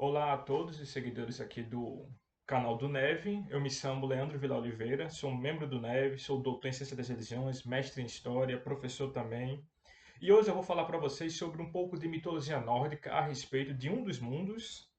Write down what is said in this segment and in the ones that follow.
Olá a todos os seguidores aqui do canal do Neve. Eu me chamo Leandro Vila Oliveira, sou um membro do Neve, sou doutor em Ciência das Religiões, mestre em História, professor também. E hoje eu vou falar para vocês sobre um pouco de mitologia nórdica a respeito de um dos mundos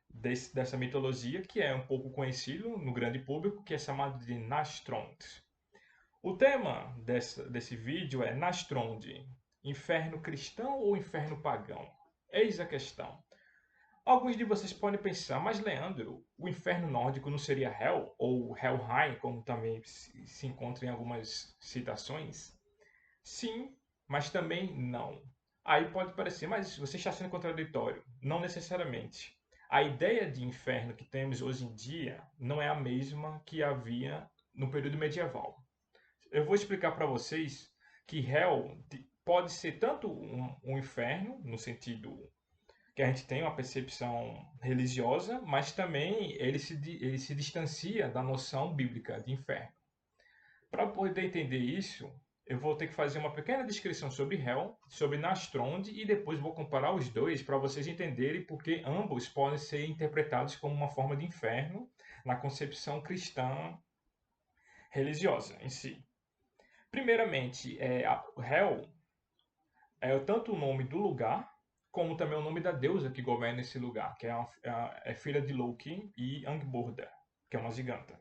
dessa mitologia, que é um pouco conhecido no grande público, que é chamado de Nastrond. O tema desse vídeo é Nastrond, inferno cristão ou inferno pagão? Eis a questão. Alguns de vocês podem pensar, mas Leandro, o inferno nórdico não seria Hel, ou Helheim, como também se encontra em algumas citações? Sim, mas também não. Aí pode parecer, mas você está sendo contraditório. Não necessariamente. A ideia de inferno que temos hoje em dia não é a mesma que havia no período medieval. Eu vou explicar para vocês que Hel pode ser tanto um inferno, no sentido que a gente tem uma percepção religiosa, mas também ele se distancia da noção bíblica de inferno. Para poder entender isso, eu vou ter que fazer uma pequena descrição sobre Hel, sobre Nastrond, e depois vou comparar os dois para vocês entenderem porque ambos podem ser interpretados como uma forma de inferno na concepção cristã religiosa em si. Primeiramente, Hel é tanto o nome do lugar, como também o nome da deusa que governa esse lugar, que é filha de Loki e Angrboda, que é uma giganta.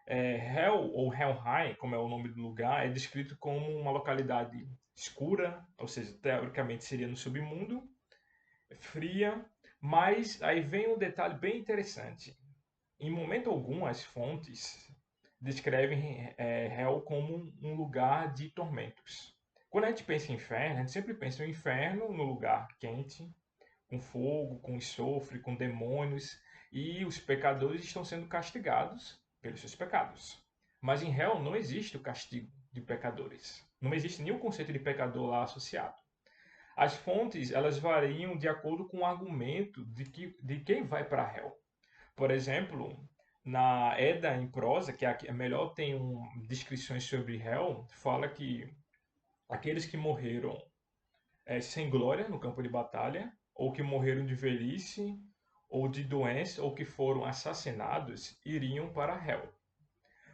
Hel, ou Helheim, como é o nome do lugar, é descrito como uma localidade escura, ou seja, teoricamente seria no submundo, fria, mas aí vem um detalhe bem interessante. Em momento algum, as fontes descrevem Hel como um lugar de tormentos. Quando a gente pensa em inferno, a gente sempre pensa em inferno no lugar quente, com fogo, com enxofre, com demônios, e os pecadores estão sendo castigados pelos seus pecados. Mas em Hel não existe o castigo de pecadores. Não existe nenhum conceito de pecador lá associado. As fontes elas variam de acordo com o argumento de quem vai para Hel. Por exemplo, na Edda em prosa, que é a melhor tem descrições sobre Hel, fala que aqueles que morreram sem glória no campo de batalha, ou que morreram de velhice, ou de doença, ou que foram assassinados, iriam para Hel.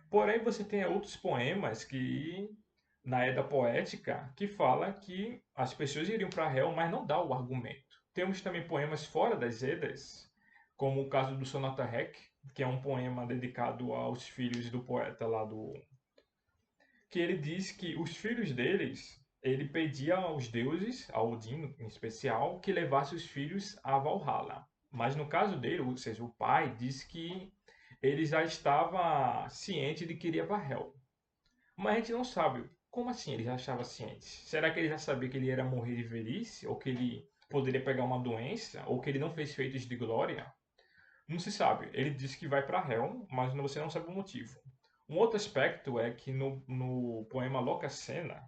Porém, você tem outros poemas que, na Edda Poética, que fala que as pessoas iriam para Hel, mas não dá o argumento. Temos também poemas fora das Eddas, como o caso do Sonata Rec, que é um poema dedicado aos filhos do poeta lá do... que ele diz que os filhos deles, ele pedia aos deuses, a Odin em especial, que levasse os filhos a Valhalla. Mas no caso dele, ou seja, o pai, disse que ele já estava ciente de que iria para Hel. Mas a gente não sabe. Como assim ele já estava ciente? Será que ele já sabia que ele ia morrer de velhice? Ou que ele poderia pegar uma doença? Ou que ele não fez feitos de glória? Não se sabe. Ele disse que vai para Hel, mas você não sabe o motivo. Um outro aspecto é que no poema Lokasenna,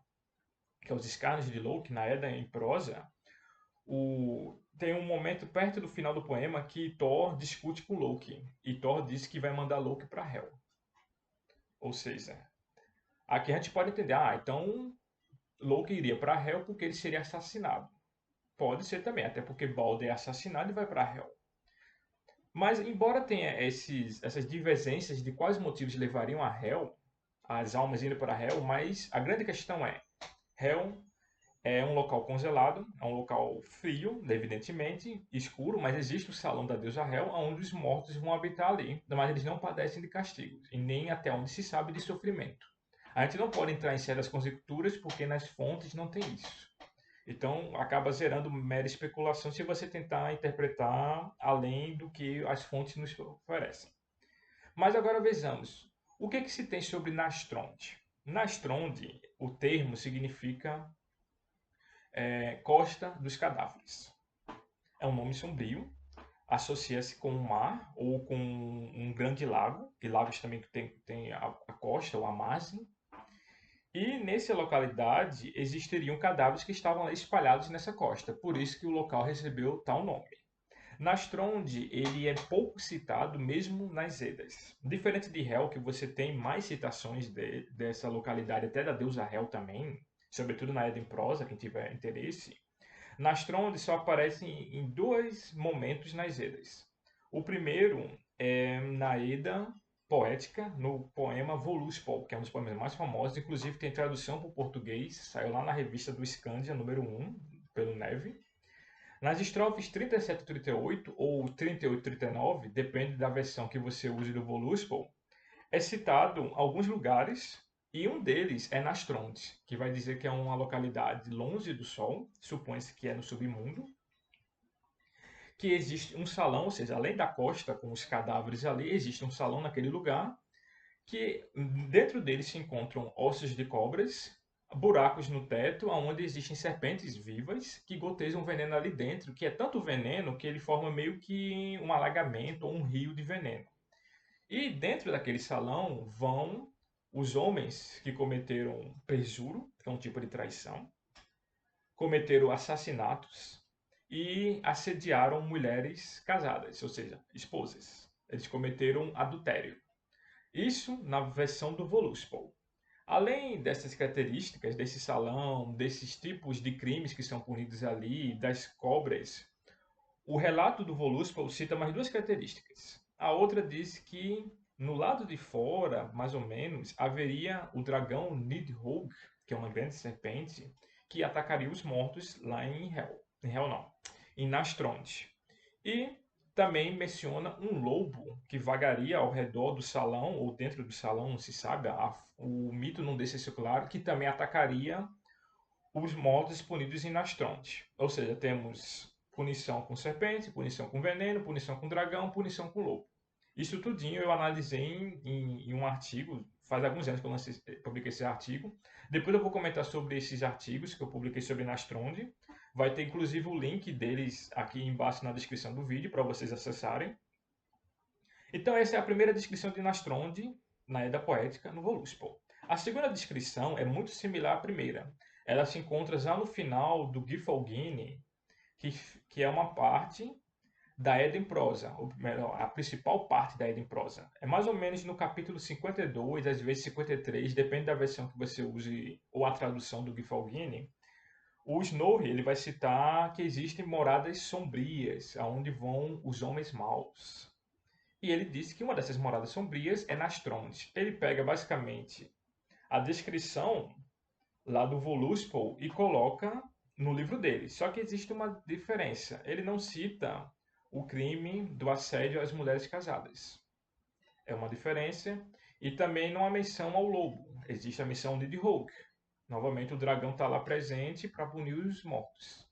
que é os escarnos de Loki, na Edda em prosa, tem um momento perto do final do poema que Thor discute com Loki. E Thor diz que vai mandar Loki para Hel. Ou seja, aqui a gente pode entender, então Loki iria para Hel porque ele seria assassinado. Pode ser também, até porque Balder é assassinado e vai para Hel. Mas, embora tenha essas divergências de quais motivos levariam a Hel, as almas indo para Hel, mas a grande questão é: Hel é um local congelado, é um local frio, evidentemente, escuro, mas existe o salão da deusa Hel, onde os mortos vão habitar ali, mas eles não padecem de castigos, e nem até onde se sabe de sofrimento. A gente não pode entrar em certas conjecturas porque nas fontes não tem isso. Então, acaba gerando mera especulação se você tentar interpretar além do que as fontes nos oferecem. Mas agora vejamos, o que se tem sobre Nastrond? Nastrond, o termo significa costa dos cadáveres. É um nome sombrio, associa-se com o mar ou com um grande lago, e lagos também tem a costa ou a margem. E nessa localidade existiriam cadáveres que estavam espalhados nessa costa, por isso que o local recebeu tal nome. Nastrond, ele é pouco citado mesmo nas Eddas. Diferente de Hel, que você tem mais citações dessa localidade, até da deusa Hel também, sobretudo na Edda em prosa, quem tiver interesse. Nastronde só aparece em dois momentos nas Edas. O primeiro é na Eda poética, no poema Völuspá, que é um dos poemas mais famosos, inclusive tem tradução para o português, saiu lá na revista do Scandia, número 1, pelo Neve. Nas estrofes 37 e 38, ou 38 e 39, depende da versão que você use do Völuspá, é citado alguns lugares, e um deles é Nastronde, que vai dizer que é uma localidade longe do Sol, supõe-se que é no submundo, que existe um salão, ou seja, além da costa com os cadáveres ali, existe um salão naquele lugar, que dentro dele se encontram ossos de cobras, buracos no teto, onde existem serpentes vivas que gotejam veneno ali dentro, que é tanto veneno que ele forma meio que um alagamento ou um rio de veneno. E dentro daquele salão vão os homens que cometeram perjuro, que é um tipo de traição, cometeram assassinatos e assediaram mulheres casadas, ou seja, esposas. Eles cometeram adultério. Isso na versão do Völuspá. Além dessas características, desse salão, desses tipos de crimes que são punidos ali, das cobras, o relato do Völuspá cita mais duas características. A outra diz que no lado de fora, mais ou menos, haveria o dragão Nidhogg, que é uma grande serpente, que atacaria os mortos lá em Hel. Em Hel não, em Nastronde. E também menciona um lobo que vagaria ao redor do salão, ou dentro do salão, não se sabe, o mito não deixa isso claro, que também atacaria os mortos punidos em Nastronte. Ou seja, temos punição com serpente, punição com veneno, punição com dragão, punição com lobo. Isso tudinho eu analisei em um artigo, faz alguns anos que publiquei esse artigo. Depois eu vou comentar sobre esses artigos que eu publiquei sobre Nastronde. Vai ter inclusive o link deles aqui embaixo na descrição do vídeo para vocês acessarem. Então essa é a primeira descrição de Nastronde na Edda Poética no Völuspá. A segunda descrição é muito similar à primeira. Ela se encontra já no final do Gylfaginning, que é uma parte da Edda em prosa, ou melhor, a principal parte da Edda em prosa. É mais ou menos no capítulo 52, às vezes 53, depende da versão que você use ou a tradução do Gylfaginning. O Snorri ele vai citar que existem moradas sombrias, aonde vão os homens maus. E ele disse que uma dessas moradas sombrias é Nastronde. Ele pega basicamente a descrição lá do Völuspá e coloca no livro dele. Só que existe uma diferença. Ele não cita o crime do assédio às mulheres casadas. É uma diferença. E também não há menção ao lobo. Existe a menção de Nidhogg. Novamente o dragão está lá presente para punir os mortos.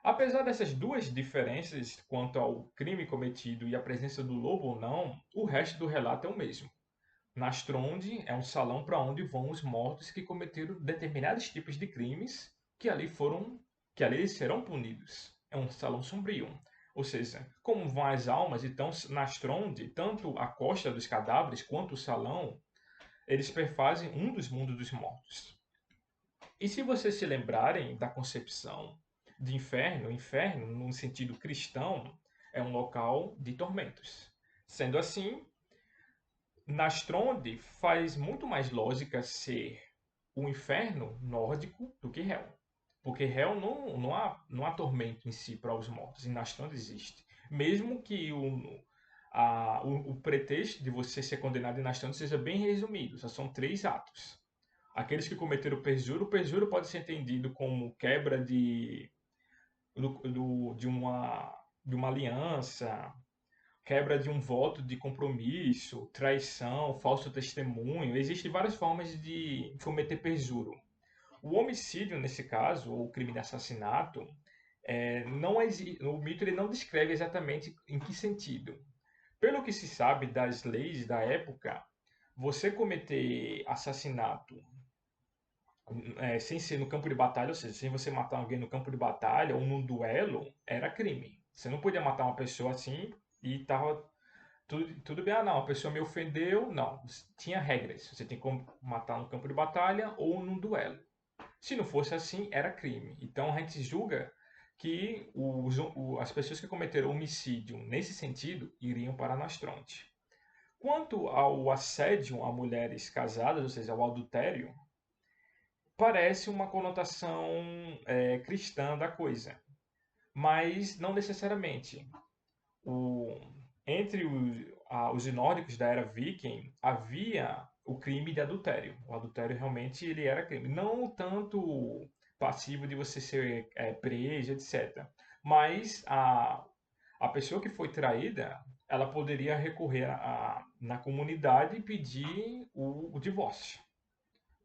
Apesar dessas duas diferenças quanto ao crime cometido e a presença do lobo ou não, o resto do relato é o mesmo. Nastronde é um salão para onde vão os mortos que cometeram determinados tipos de crimes que ali serão punidos. É um salão sombrio. Ou seja, como vão as almas, então Nastronde, tanto a costa dos cadáveres quanto o salão, eles perfazem um dos mundos dos mortos. E se vocês se lembrarem da concepção de inferno, o inferno, no sentido cristão, é um local de tormentos. Sendo assim, Nastronde faz muito mais lógica ser o inferno nórdico do que Hel. Porque Hel não há tormento em si para os mortos, em Nastronde existe. Mesmo que o pretexto de você ser condenado em Nastronde seja bem resumido, só são 3 atos. Aqueles que cometeram o perjuro pode ser entendido como quebra de uma aliança, quebra de um voto de compromisso, traição, falso testemunho. Existem várias formas de cometer perjuro. O homicídio, nesse caso, ou o crime de assassinato, o mito ele não descreve exatamente em que sentido. Pelo que se sabe das leis da época, você cometer assassinato sem ser no campo de batalha, ou seja, sem você matar alguém no campo de batalha ou num duelo, era crime. Você não podia matar uma pessoa assim e tava tudo bem. Ah, não, a pessoa me ofendeu. Não, tinha regras. Você tem como matar no campo de batalha ou num duelo. Se não fosse assim, era crime. Então a gente julga que as pessoas que cometeram homicídio nesse sentido iriam para Nastronte. Quanto ao assédio a mulheres casadas, ou seja, ao adultério, parece uma conotação cristã da coisa, mas não necessariamente. O, entre os nórdicos da era viking havia o crime de adultério. O adultério realmente ele era crime. Não tanto passivo de você ser preso, etc. Mas a pessoa que foi traída, ela poderia recorrer na comunidade e pedir o divórcio.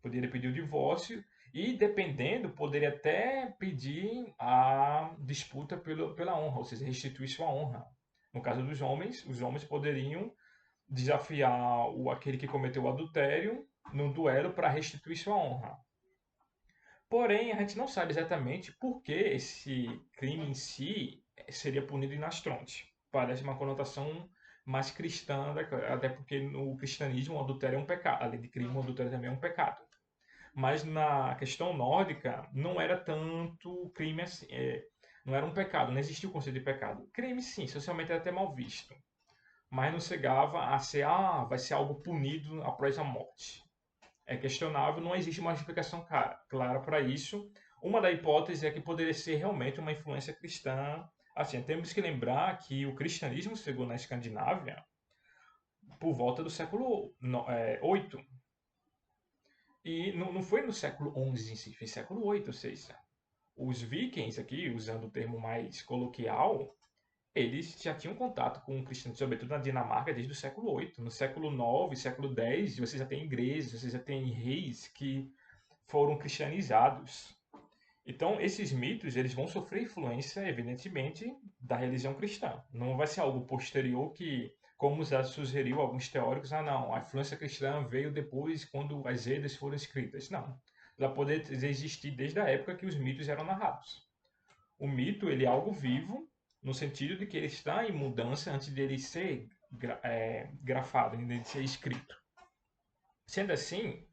Poderia pedir o divórcio e, dependendo, poderia até pedir a disputa pela honra, ou seja, restituir sua honra. No caso dos homens, os homens poderiam desafiar aquele que cometeu o adultério num duelo para restituir sua honra. Porém, a gente não sabe exatamente por que esse crime em si seria punido em Nastronte. Parece uma conotação mais cristã, até porque no cristianismo o adultério é um pecado. Além de crime, o adultério também é um pecado. Mas na questão nórdica, não era tanto crime assim. Não era um pecado, não existia o conceito de pecado. Crime, sim, socialmente era até mal visto. Mas não chegava a ser, vai ser algo punido após a morte. É questionável, não existe uma explicação clara para isso. Uma das hipóteses é que poderia ser realmente uma influência cristã. Assim, temos que lembrar que o cristianismo chegou na Escandinávia por volta do século VIII. E não foi no século XI em si, foi século VIII, ou seja, os vikings aqui, usando o termo mais coloquial, eles já tinham contato com o cristianismo, sobretudo na Dinamarca, desde o século VIII. No século IX, século X, você já tem igrejas, você já tem reis que foram cristianizados. Então, esses mitos, eles vão sofrer influência, evidentemente, da religião cristã. Não vai ser algo posterior que, como já sugeriu alguns teóricos, não, a influência cristã veio depois, quando as Edas foram escritas. Não. Ela pode existir desde a época que os mitos eram narrados. O mito, ele é algo vivo, no sentido de que ele está em mudança antes dele ser grafado, antes dele ser escrito. Sendo assim,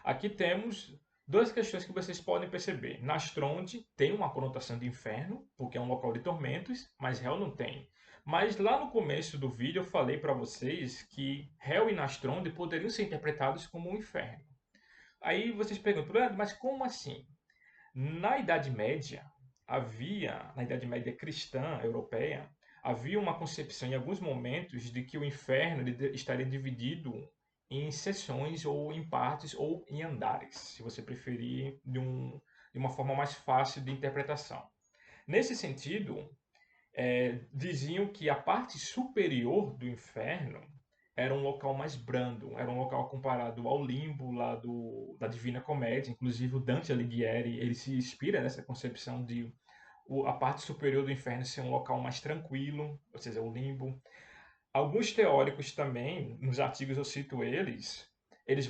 aqui temos duas questões que vocês podem perceber. Nastronde tem uma conotação de inferno, porque é um local de tormentos, mas Hel não tem. Mas lá no começo do vídeo eu falei para vocês que Hel e Nastronde poderiam ser interpretados como um inferno. Aí vocês perguntam, "Leandro, mas como assim? Na Idade Média, na Idade Média cristã europeia, havia uma concepção em alguns momentos de que o inferno estaria dividido em seções ou em partes ou em andares, se você preferir de uma forma mais fácil de interpretação. Nesse sentido, diziam que a parte superior do inferno era um local mais brando, era um local comparado ao limbo lá da Divina Comédia. Inclusive o Dante Alighieri ele se inspira nessa concepção de a parte superior do inferno ser um local mais tranquilo, ou seja, o limbo. Alguns teóricos também, nos artigos eu cito eles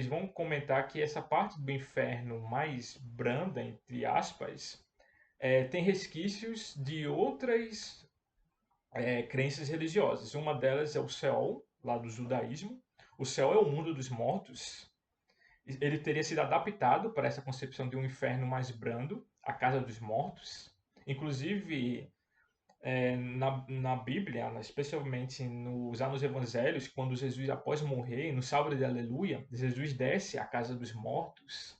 vão comentar que essa parte do inferno mais branda, entre aspas, tem resquícios de outras crenças religiosas. Uma delas é o Seol, lá do judaísmo. O Seol é o mundo dos mortos. Ele teria sido adaptado para essa concepção de um inferno mais brando, a casa dos mortos. Inclusive, na Bíblia, especialmente já nos evangelhos, quando Jesus, após morrer, no Salve de Aleluia, Jesus desce à casa dos mortos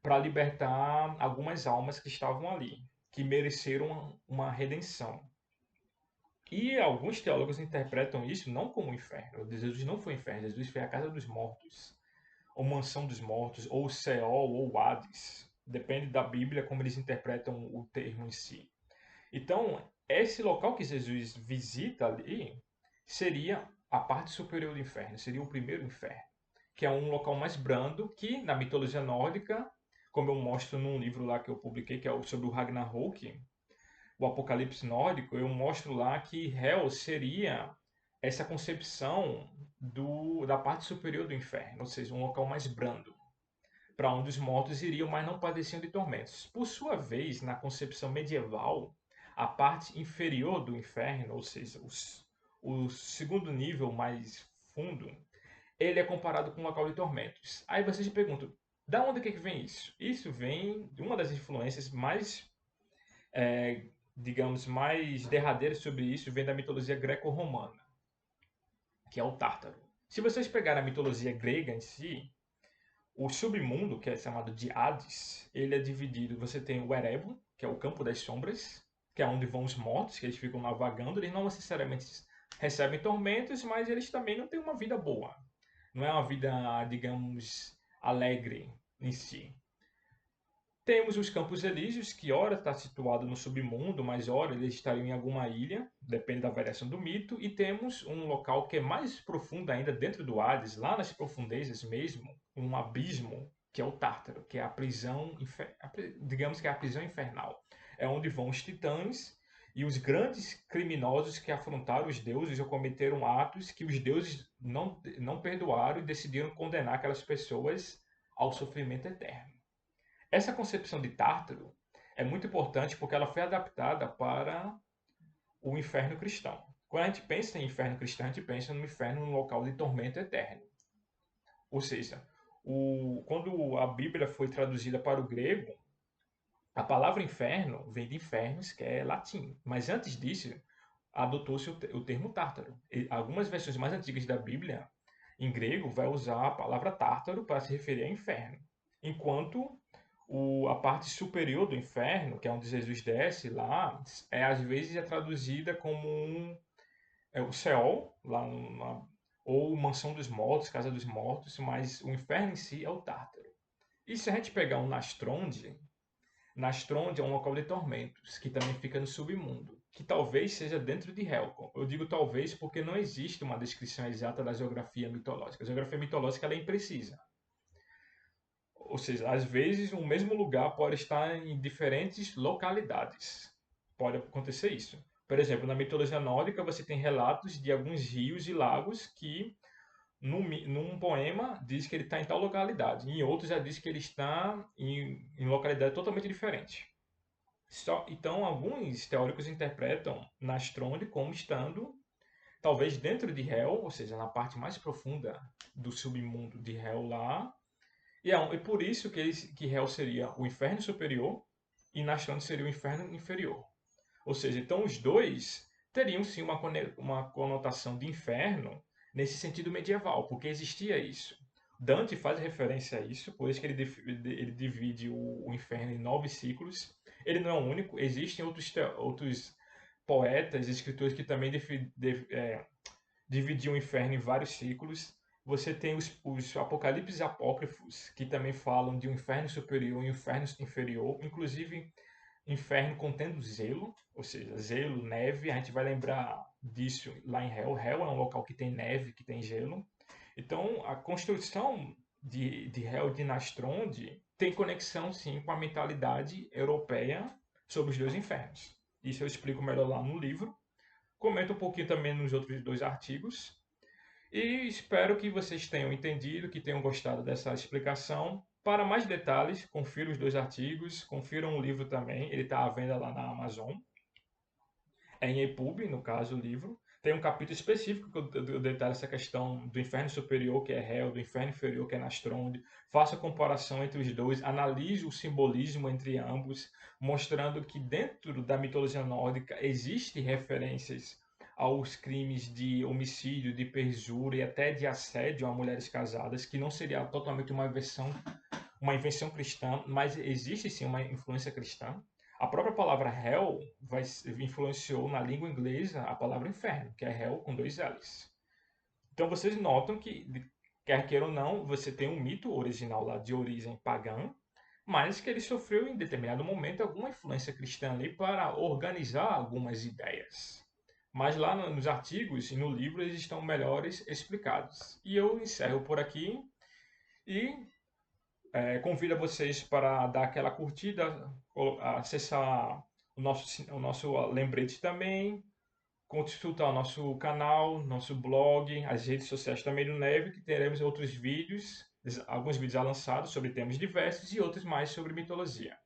para libertar algumas almas que estavam ali, que mereceram uma redenção. E alguns teólogos interpretam isso não como inferno. Jesus não foi inferno, Jesus foi a casa dos mortos, ou mansão dos mortos, ou Seol, ou Hades. Depende da Bíblia como eles interpretam o termo em si. Então, esse local que Jesus visita ali seria a parte superior do inferno, seria o primeiro inferno, que é um local mais brando que, na mitologia nórdica, como eu mostro num livro lá que eu publiquei, que é sobre o Ragnarok, o Apocalipse nórdico, eu mostro lá que Hel seria essa concepção da parte superior do inferno, ou seja, um local mais brando, para onde os mortos iriam, mas não padeciam de tormentos. Por sua vez, na concepção medieval, a parte inferior do inferno, ou seja, o segundo nível mais fundo, ele é comparado com um local de tormentos. Aí vocês se perguntam, da onde que vem isso? Isso vem de uma das influências mais digamos, mais derradeiro sobre isso vem da mitologia greco-romana, que é o Tártaro. Se vocês pegarem a mitologia grega em si, O submundo, que é chamado de Hades, ele é dividido. Você tem o Erebor, que é o campo das sombras, que é onde vão os mortos, que eles ficam lá vagando. Eles não necessariamente recebem tormentos, mas eles também não têm uma vida boa. Não é uma vida, digamos, alegre em si. Temos os Campos Elíseos, que ora está situado no submundo, mas ora eles estariam em alguma ilha, depende da variação do mito. E temos um local que é mais profundo ainda, dentro do Hades, lá nas profundezas mesmo, um abismo, que é o Tártaro, que é a prisão, digamos que é a prisão infernal. É onde vão os titãs e os grandes criminosos que afrontaram os deuses ou cometeram atos que os deuses não perdoaram e decidiram condenar aquelas pessoas ao sofrimento eterno. Essa concepção de Tártaro é muito importante porque ela foi adaptada para o inferno cristão. Quando a gente pensa em inferno cristão, a gente pensa no inferno num local de tormento eterno. Ou seja, quando a Bíblia foi traduzida para o grego, a palavra inferno vem de infernos, que é latim. Mas antes disso, adotou-se o termo tártaro. E algumas versões mais antigas da Bíblia, em grego, vai usar a palavra tártaro para se referir a inferno. Enquanto a parte superior do inferno, que é onde Jesus desce lá, às vezes é traduzida como o Sheol, ou Mansão dos Mortos, Casa dos Mortos, mas o inferno em si é o Tártaro. E se a gente pegar o Nastronde é um local de tormentos, que também fica no submundo, que talvez seja dentro de Hell. Eu digo talvez porque não existe uma descrição exata da geografia mitológica. A geografia mitológica ela é imprecisa. Ou seja, às vezes o mesmo lugar pode estar em diferentes localidades. Pode acontecer isso. Por exemplo, na mitologia nórdica você tem relatos de alguns rios e lagos que num poema diz que ele está em tal localidade, em outros já diz que ele está em localidade totalmente diferente. Então, alguns teóricos interpretam Nastronde como estando talvez dentro de Hell, ou seja, na parte mais profunda do submundo de Hell lá, e por isso que Hell seria o inferno superior e Nashorn seria o inferno inferior. Ou seja, então os dois teriam sim uma conotação de inferno nesse sentido medieval, porque existia isso. Dante faz referência a isso, por isso que ele divide o inferno em 9 ciclos. Ele não é o único, existem outros poetas, escritores que também dividiam o inferno em vários ciclos. Você tem os apocalipses apócrifos, que também falam de um inferno superior e um inferno inferior, inclusive inferno contendo zelo, ou seja, zelo, neve. A gente vai lembrar disso lá em Hell. Hell é um local que tem neve, que tem gelo. Então, a construção de Hell de Nastronde tem conexão, sim, com a mentalidade europeia sobre os dois infernos. Isso eu explico melhor lá no livro. Comento um pouquinho também nos outros 2 artigos. E espero que vocês tenham entendido, que tenham gostado dessa explicação. Para mais detalhes, confira os 2 artigos, confiram o livro também, ele está à venda lá na Amazon. É em EPUB, no caso, o livro. Tem um capítulo específico que eu detalho essa questão do inferno superior, que é Hell, do inferno inferior, que é Nastronde. Faço a comparação entre os dois, analiso o simbolismo entre ambos, mostrando que dentro da mitologia nórdica existem referências aos crimes de homicídio, de perjúria e até de assédio a mulheres casadas, que não seria totalmente uma invenção cristã, mas existe sim uma influência cristã. A própria palavra hell influenciou na língua inglesa a palavra inferno, que é hell com 2 L's. Então vocês notam que, quer queira ou não, você tem um mito original lá de origem pagã, mas que ele sofreu em determinado momento alguma influência cristã ali para organizar algumas ideias. Mas lá nos artigos e no livro eles estão melhores explicados. E eu encerro por aqui e convido vocês para dar aquela curtida, acessar o nosso lembrete também, consultar o nosso canal, nosso blog, as redes sociais também do Neve, que teremos outros vídeos, alguns vídeos já lançados sobre temas diversos e outros mais sobre mitologia.